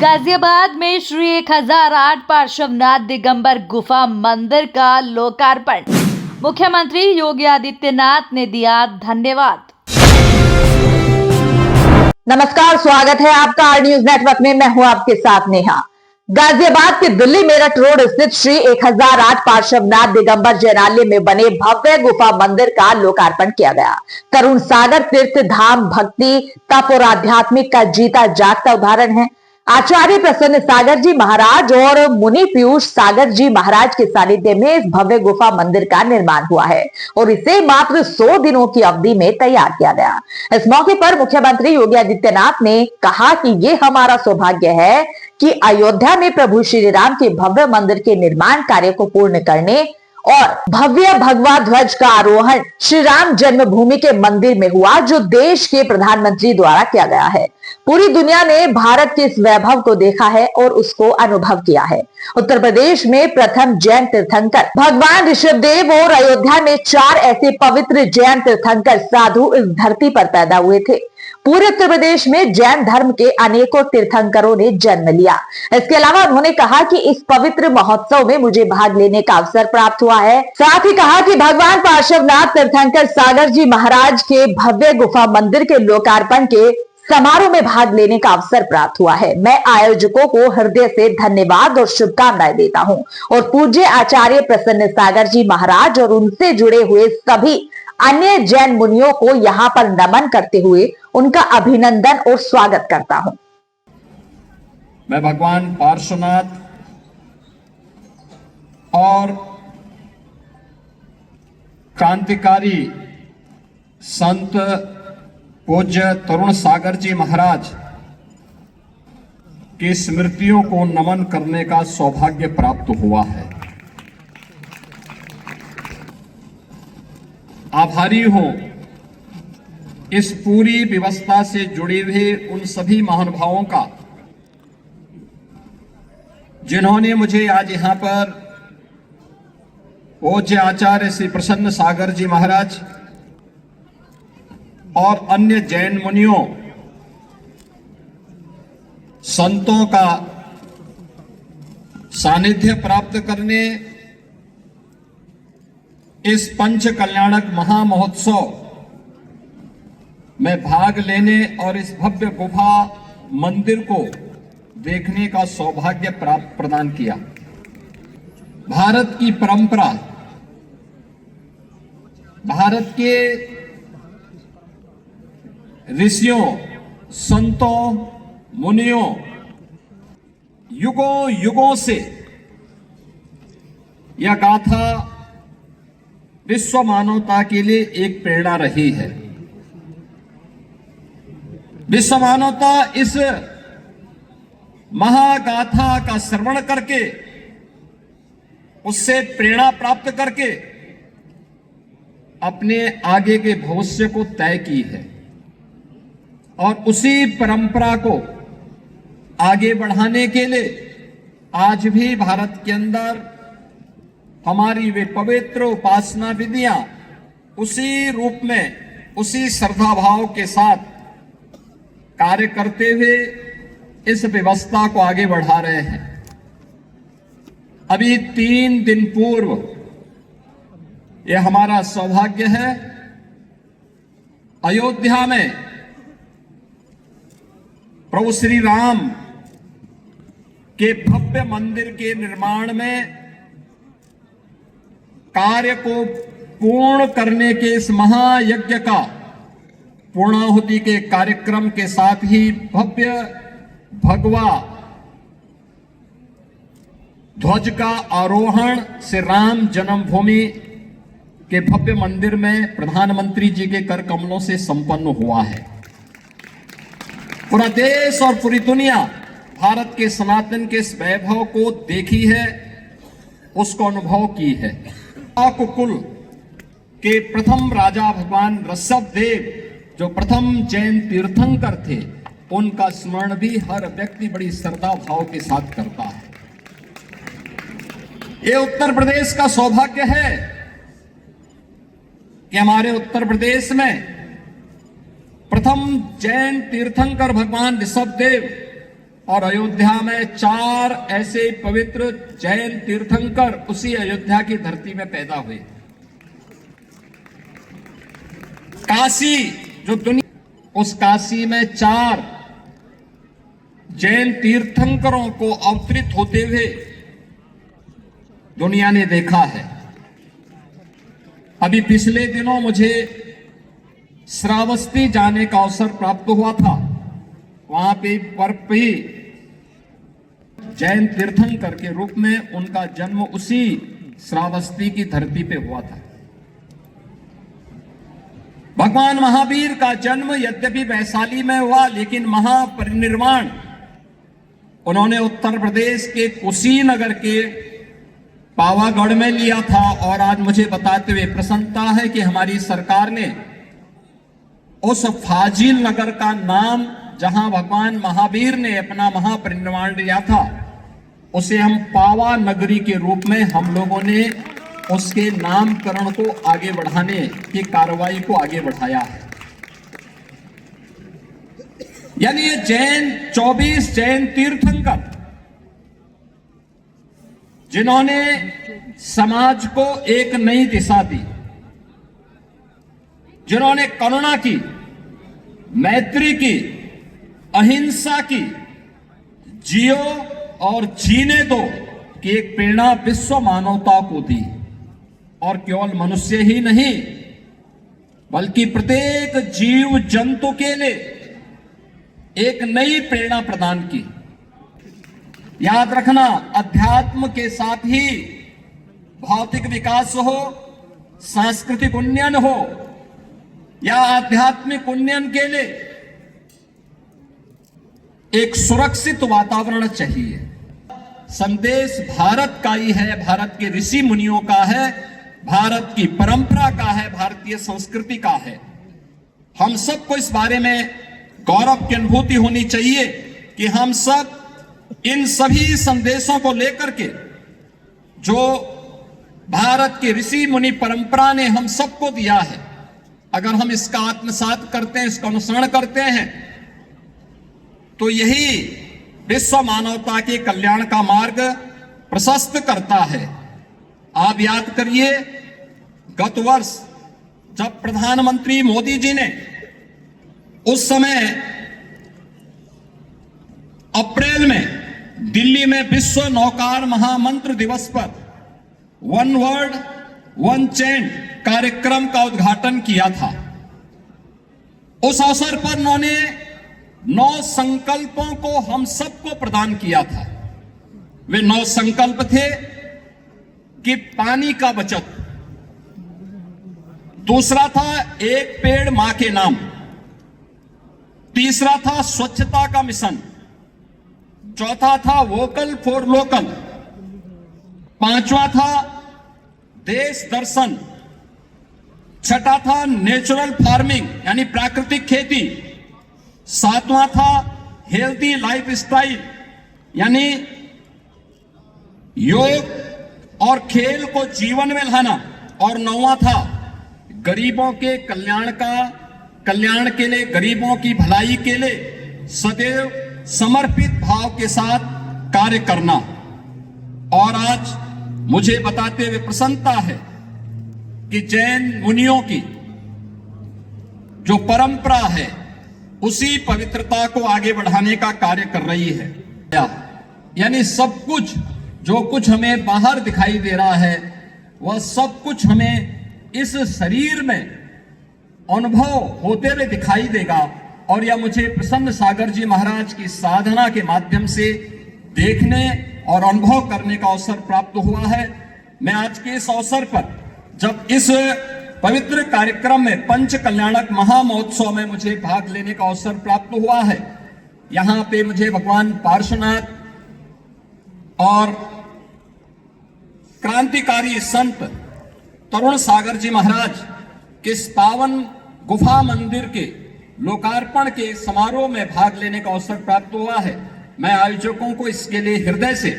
गाजियाबाद में श्री 1008 पार्श्वनाथ दिगंबर गुफा मंदिर का लोकार्पण। मुख्यमंत्री योगी आदित्यनाथ ने दिया धन्यवाद। नमस्कार, स्वागत है आपका आर न्यूज नेटवर्क में। मैं हूं आपके साथ नेहा। गाजियाबाद के दिल्ली मेरठ रोड स्थित श्री 1008 पार्श्वनाथ दिगंबर जैनालय में बने भव्य गुफा मंदिर का लोकार्पण किया गया। तरुण सागर तीर्थ धाम भक्ति तप और आध्यात्मिक का जीता जागता उदाहरण है। आचार्य प्रसन्न सागर जी महाराज और मुनि पीयूष सागर जी महाराज के सानिध्य में इस भव्य गुफा मंदिर का निर्माण हुआ है और इसे मात्र 100 दिनों की अवधि में तैयार किया गया। इस मौके पर मुख्यमंत्री योगी आदित्यनाथ ने कहा कि ये हमारा सौभाग्य है कि अयोध्या में प्रभु श्री राम के भव्य मंदिर के निर्माण कार्य को पूर्ण करने और भव्य भगवा ध्वज का आरोहण श्री राम जन्मभूमि के मंदिर में हुआ, जो देश के प्रधानमंत्री द्वारा किया गया है। पूरी दुनिया ने भारत के इस वैभव को देखा है और उसको अनुभव किया है। उत्तर प्रदेश में प्रथम जैन तीर्थंकर भगवान ऋषभदेव और अयोध्या में 4 ऐसे पवित्र जैन तीर्थंकर साधु इस धरती पर पैदा हुए थे। पूरे उत्तर प्रदेश में जैन धर्म के अनेकों तीर्थंकरों ने जन्म लिया। इसके अलावा उन्होंने कहा कि इस पवित्र महोत्सव में मुझे भाग लेने का अवसर प्राप्त हुआ है। साथ ही कहा कि भगवान पार्श्वनाथ तीर्थंकर सागर जी महाराज के भव्य गुफा मंदिर के लोकार्पण के समारोह में भाग लेने का अवसर प्राप्त हुआ है। मैं आयोजकों को हृदय से धन्यवाद और शुभकामनाएं देता हूं और पूज्य आचार्य प्रसन्न सागर जी महाराज और उनसे जुड़े हुए सभी अन्य जैन मुनियों को यहाँ पर नमन करते हुए उनका अभिनंदन और स्वागत करता हूं। मैं भगवान पार्श्वनाथ और क्रांतिकारी संत पूज्य तरुण सागर जी महाराज की स्मृतियों को नमन करने का सौभाग्य प्राप्त हुआ है। आभारी हूं इस पूरी व्यवस्था से जुड़े हुए उन सभी महानुभावों का, जिन्होंने मुझे आज यहां पर पूज्य आचार्य श्री प्रसन्न सागर जी महाराज और अन्य जैन मुनियों संतों का सानिध्य प्राप्त करने, इस पंच कल्याणक महामहोत्सव में भाग लेने और इस भव्य गुफा मंदिर को देखने का सौभाग्य प्राप्त प्रदान किया। भारत की परंपरा, भारत के ऋषियों संतों मुनियों युगों युगों से यह गाथा विश्व मानवता के लिए एक प्रेरणा रही है। विश्व मानवता इस महागाथा का श्रवण करके, उससे प्रेरणा प्राप्त करके अपने आगे के भविष्य को तय की है और उसी परंपरा को आगे बढ़ाने के लिए आज भी भारत के अंदर हमारी वे पवित्र उपासना विधियां उसी रूप में, उसी श्रद्धा भाव के साथ कार्य करते हुए इस व्यवस्था को आगे बढ़ा रहे हैं। अभी 3 दिन पूर्व यह हमारा सौभाग्य है, अयोध्या में प्रभु श्री राम के भव्य मंदिर के निर्माण में कार्य को पूर्ण करने के इस महायज्ञ का पूर्णाहुति के कार्यक्रम के साथ ही भव्य भगवा ध्वज का आरोहण से राम जन्मभूमि के भव्य मंदिर में प्रधानमंत्री जी के कर कमलों से संपन्न हुआ है। पूरा देश और पूरी दुनिया भारत के सनातन के इस वैभव को देखी है, उसको अनुभव की है। कुल के प्रथम राजा भगवान ऋषभदेव, जो प्रथम जैन तीर्थंकर थे, उनका स्मरण भी हर व्यक्ति बड़ी श्रद्धा भाव के साथ करता है। ये उत्तर प्रदेश का सौभाग्य है कि हमारे उत्तर प्रदेश में प्रथम जैन तीर्थंकर भगवान ऋषभदेव और अयोध्या में 4 ऐसे पवित्र जैन तीर्थंकर उसी अयोध्या की धरती में पैदा हुए। काशी जो दुनिया, उस काशी में 4 जैन तीर्थंकरों को अवतरित होते हुए दुनिया ने देखा है। अभी पिछले दिनों मुझे श्रावस्ती जाने का अवसर प्राप्त हुआ था। वहां पे परपी जैन तीर्थंकर के रूप में उनका जन्म उसी श्रावस्ती की धरती पे हुआ था। भगवान महावीर का जन्म यद्यपि वैशाली में हुआ, लेकिन महापरिनिर्वाण उन्होंने उत्तर प्रदेश के कुशीनगर के पावागढ़ में लिया था। और आज मुझे बताते हुए प्रसन्नता है कि हमारी सरकार ने उस फाजिल नगर का नाम, जहां भगवान महावीर ने अपना महापरिनिर्वाण लिया था, उसे हम पावा नगरी के रूप में हम लोगों ने उसके नामकरण को आगे बढ़ाने की कार्रवाई को आगे बढ़ाया है। यानी ये 24 जैन तीर्थंकर जिन्होंने समाज को एक नई दिशा दी, जिन्होंने करुणा की, मैत्री की, अहिंसा की, जियो और जीने दो की एक प्रेरणा विश्व मानवता को दी। और केवल मनुष्य ही नहीं बल्कि प्रत्येक जीव जंतु के लिए एक नई प्रेरणा प्रदान की। याद रखना, अध्यात्म के साथ ही भौतिक विकास हो, सांस्कृतिक उन्नयन हो या आध्यात्मिक उन्नयन के लिए एक सुरक्षित वातावरण चाहिए। संदेश भारत का ही है, भारत के ऋषि मुनियों का है, भारत की परंपरा का है, भारतीय संस्कृति का है। हम सबको इस बारे में गौरव की अनुभूति होनी चाहिए कि हम सब इन सभी संदेशों को लेकर के, जो भारत की ऋषि मुनि परंपरा ने हम सबको दिया है, अगर हम इसका आत्मसात करते हैं, इसका अनुसरण करते हैं, तो यही विश्व मानवता के कल्याण का मार्ग प्रशस्त करता है। आप याद करिए, गत वर्ष जब प्रधानमंत्री मोदी जी ने उस समय अप्रैल में दिल्ली में विश्व नौकार महामंत्र दिवस पर वन वर्ड वन चैंट कार्यक्रम का उद्घाटन किया था। उस अवसर पर उन्होंने 9 संकल्पों को हम सबको प्रदान किया था। वे 9 संकल्प थे कि पानी का बचत, दूसरा था एक पेड़ मां के नाम, तीसरा था स्वच्छता का मिशन, चौथा था वोकल फॉर लोकल, पांचवा था देश दर्शन, छठा था नेचुरल फार्मिंग यानी प्राकृतिक खेती, सातवां था हेल्दी लाइफ स्टाइल यानी योग और खेल को जीवन में लाना, और 9वां था गरीबों के कल्याण के लिए, गरीबों की भलाई के लिए सदैव समर्पित भाव के साथ कार्य करना। और आज मुझे बताते हुए प्रसन्नता है कि जैन मुनियों की जो परंपरा है उसी पवित्रता को आगे बढ़ाने का कार्य कर रही है। यानी सब कुछ जो कुछ हमें बाहर दिखाई दे रहा है वह सब कुछ हमें इस शरीर में अनुभव होते हुए दिखाई देगा। और यह मुझे प्रसन्न सागर जी महाराज की साधना के माध्यम से देखने और अनुभव करने का अवसर प्राप्त हुआ है। मैं आज के इस अवसर पर जब इस पवित्र कार्यक्रम में पंच कल्याणक महामहोत्सव में मुझे भाग लेने का अवसर प्राप्त हुआ है, यहां पे मुझे भगवान पार्श्वनाथ और क्रांतिकारी संत तरुण सागर जी महाराज के इस पावन गुफा मंदिर के लोकार्पण के समारोह में भाग लेने का अवसर प्राप्त हुआ है। मैं आयोजकों को इसके लिए हृदय से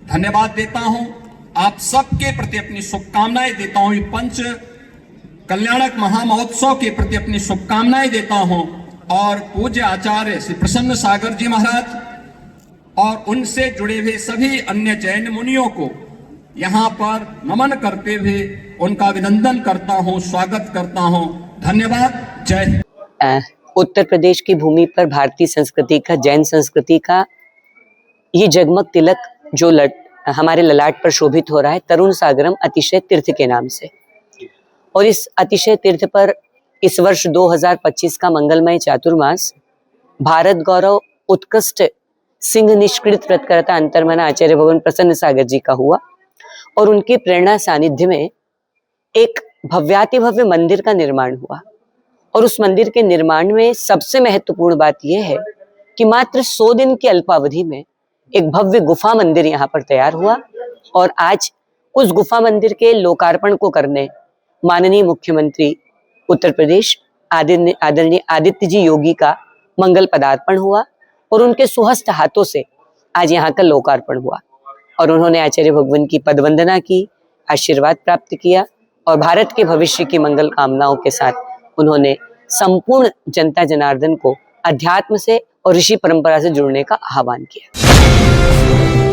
धन्यवाद देता हूं। आप सबके प्रति अपनी शुभकामनाएं देता हूं। पंच कल्याणक महामहोत्सव के प्रति अपनी शुभकामनाएं देता हूं। और पूज्य आचार्य श्री प्रसन्न सागर जी महाराज, और उनसे जुड़े हुए सभी अन्य जैन मुनियों को यहाँ पर नमन करते हुए उनका अभिनंदन करता हूँ, स्वागत करता हूँ। धन्यवाद। जय हिंद। उत्तर प्रदेश की भूमि पर भारतीय संस्कृति का, जैन संस्कृति का ये जगमग तिलक जो हमारे ललाट पर शोभित हो रहा है, तरुण सागरम अतिशय तीर्थ के नाम से। और इस अतिशय तीर्थ पर इस वर्ष 2025 का मंगलमय चातुर्मास भारत गौरव उत्कृष्ट सिंह निष्कृत व्रतकर्ता अंतर्मना आचार्य भगवान प्रसन्न सागर जी का हुआ। और उनकी प्रेरणा सानिध्य में एक भव्यातिभव्य मंदिर का निर्माण हुआ। और उस मंदिर के निर्माण में सबसे महत्वपूर्ण बात यह है कि मात्र 100 दिन की अल्पावधि में एक भव्य गुफा मंदिर यहाँ पर तैयार हुआ। और आज उस गुफा मंदिर के लोकार्पण को करने माननीय मुख्यमंत्री उत्तर प्रदेश आदरणीय आदित्य जी योगी का मंगल पदार्पण हुआ और उनके सुहस्त हाथों से आज यहाँ का लोकार्पण हुआ। और उन्होंने आचार्य भगवान की पदवंदना की, आशीर्वाद प्राप्त किया और भारत के भविष्य की मंगल कामनाओं के साथ उन्होंने संपूर्ण जनता जनार्दन को अध्यात्म से और ऋषि परंपरा से जुड़ने का आह्वान किया।